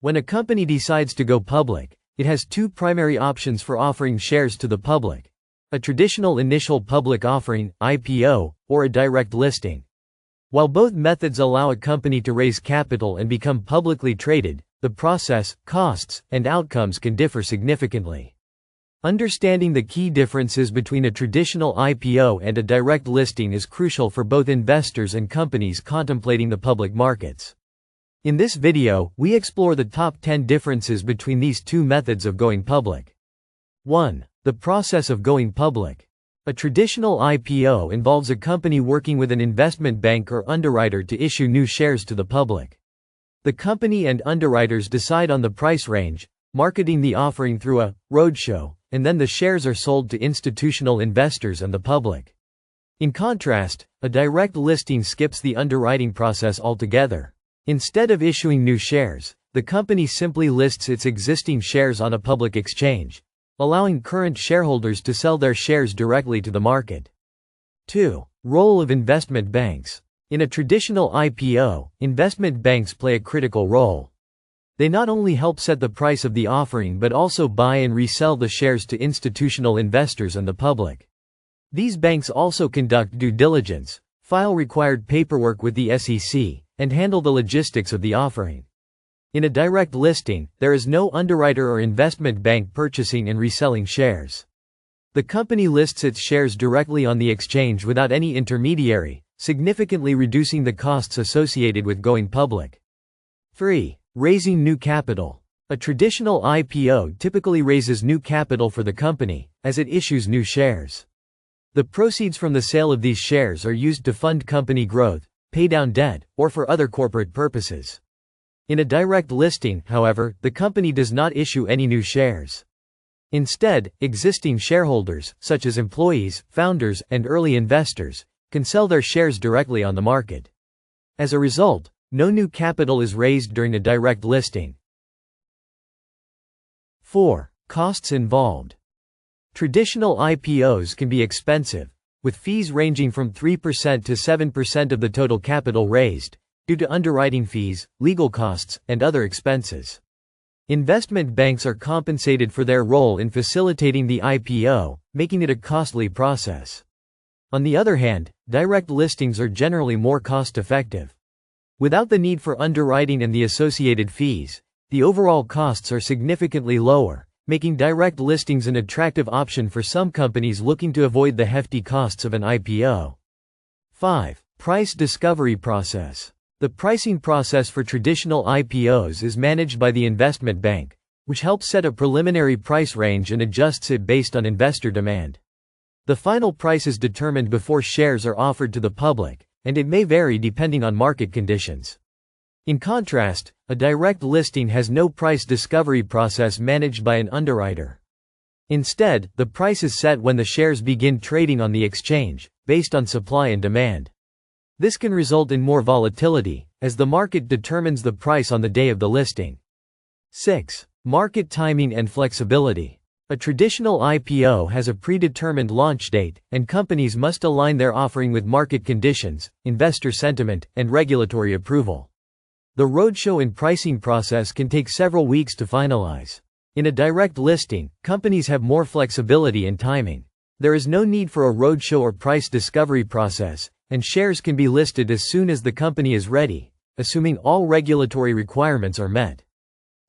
When a company decides to go public, it has two primary options for offering shares to the public: a traditional initial public offering, IPO, or a direct listing. While both methods allow a company to raise capital and become publicly traded, the process, costs, and outcomes can differ significantly. Understanding the key differences between a traditional IPO and a direct listing is crucial for both investors and companies contemplating the public markets. In this video, we explore the top 10 differences between these two methods of going public. 1. The process of going public. A traditional IPO involves a company working with an investment bank or underwriter to issue new shares to the public. The company and underwriters decide on the price range, marketing the offering through a roadshow, and then the shares are sold to institutional investors and the public. In contrast, a direct listing skips the underwriting process altogether. Instead of issuing new shares, the company simply lists its existing shares on a public exchange, allowing current shareholders to sell their shares directly to the market. 2. Role of investment banks. In a traditional IPO, investment banks play a critical role. They not only help set the price of the offering but also buy and resell the shares to institutional investors and the public. These banks also conduct due diligence, file required paperwork with the SEC, and handle the logistics of the offering. In a direct listing, there is no underwriter or investment bank purchasing and reselling shares. The company lists its shares directly on the exchange without any intermediary, significantly reducing the costs associated with going public. 3. Raising new capital. A traditional IPO typically raises new capital for the company, as it issues new shares. The proceeds from the sale of these shares are used to fund company growth, pay down debt, or for other corporate purposes. In a direct listing, however, the company does not issue any new shares. Instead, existing shareholders, such as employees, founders, and early investors, can sell their shares directly on the market. As a result, no new capital is raised during a direct listing. 4. Costs involved. Traditional IPOs can be expensive, with fees ranging from 3% to 7% of the total capital raised, due to underwriting fees, legal costs, and other expenses. Investment banks are compensated for their role in facilitating the IPO, making it a costly process. On the other hand, direct listings are generally more cost-effective. Without the need for underwriting and the associated fees, the overall costs are significantly lower, making direct listings an attractive option for some companies looking to avoid the hefty costs of an IPO. 5. Price discovery process. The pricing process for traditional IPOs is managed by the investment bank, which helps set a preliminary price range and adjusts it based on investor demand. The final price is determined before shares are offered to the public, and it may vary depending on market conditions. In contrast, a direct listing has no price discovery process managed by an underwriter. Instead, the price is set when the shares begin trading on the exchange, based on supply and demand. This can result in more volatility, as the market determines the price on the day of the listing. 6. Market timing and flexibility. A traditional IPO has a predetermined launch date, and companies must align their offering with market conditions, investor sentiment, and regulatory approval. The roadshow and pricing process can take several weeks to finalize. In a direct listing, companies have more flexibility in timing. There is no need for a roadshow or price discovery process, and shares can be listed as soon as the company is ready, assuming all regulatory requirements are met.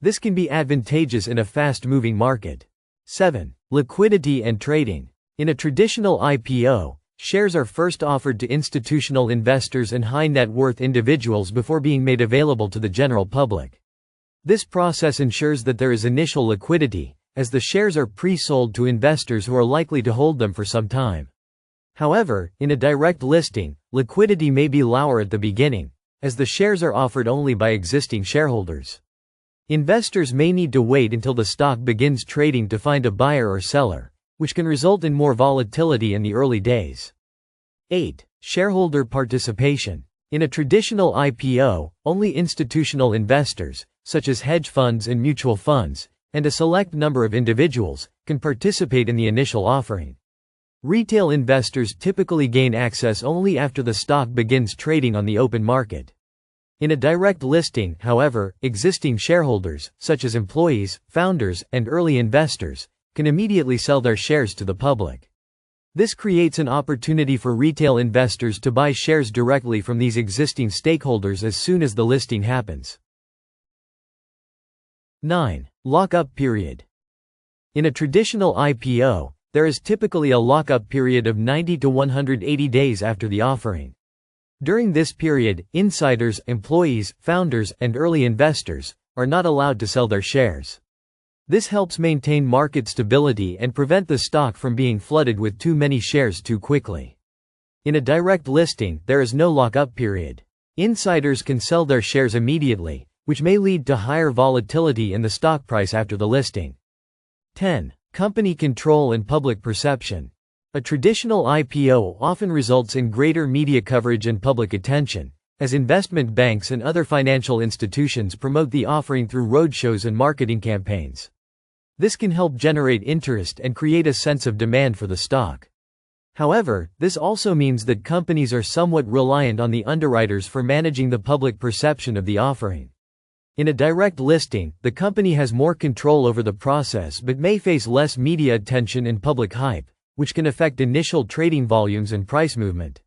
This can be advantageous in a fast-moving market. 7. Liquidity and trading. In a traditional IPO, shares are first offered to institutional investors and high-net-worth individuals before being made available to the general public. This process ensures that there is initial liquidity, as the shares are pre-sold to investors who are likely to hold them for some time. However, in a direct listing, liquidity may be lower at the beginning, as the shares are offered only by existing shareholders. Investors may need to wait until the stock begins trading to find a buyer or seller, which can result in more volatility in the early days. 8. Shareholder participation. In a traditional IPO, only institutional investors, such as hedge funds and mutual funds, and a select number of individuals, can participate in the initial offering. Retail investors typically gain access only after the stock begins trading on the open market. In a direct listing, however, existing shareholders, such as employees, founders, and early investors, can immediately sell their shares to the public. This creates an opportunity for retail investors to buy shares directly from these existing stakeholders as soon as the listing happens. 9. Lock-up period. In a traditional IPO, there is typically a lock-up period of 90 to 180 days after the offering. During this period, insiders, employees, founders, and early investors are not allowed to sell their shares. This helps maintain market stability and prevent the stock from being flooded with too many shares too quickly. In a direct listing, there is no lock-up period. Insiders can sell their shares immediately, which may lead to higher volatility in the stock price after the listing. 10. Company control and public perception. A traditional IPO often results in greater media coverage and public attention, as investment banks and other financial institutions promote the offering through roadshows and marketing campaigns. This can help generate interest and create a sense of demand for the stock. However, this also means that companies are somewhat reliant on the underwriters for managing the public perception of the offering. In a direct listing, the company has more control over the process but may face less media attention and public hype, which can affect initial trading volumes and price movement.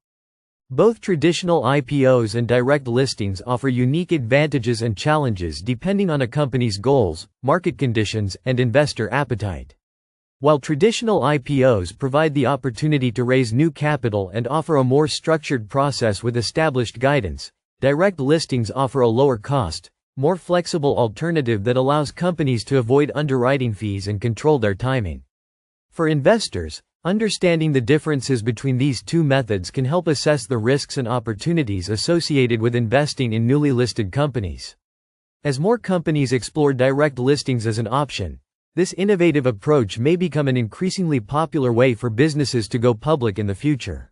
Both traditional IPOs and direct listings offer unique advantages and challenges depending on a company's goals, market conditions, and investor appetite. While traditional IPOs provide the opportunity to raise new capital and offer a more structured process with established guidance, direct listings offer a lower cost, more flexible alternative that allows companies to avoid underwriting fees and control their timing. For investors, understanding the differences between these two methods can help assess the risks and opportunities associated with investing in newly listed companies. As more companies explore direct listings as an option, this innovative approach may become an increasingly popular way for businesses to go public in the future.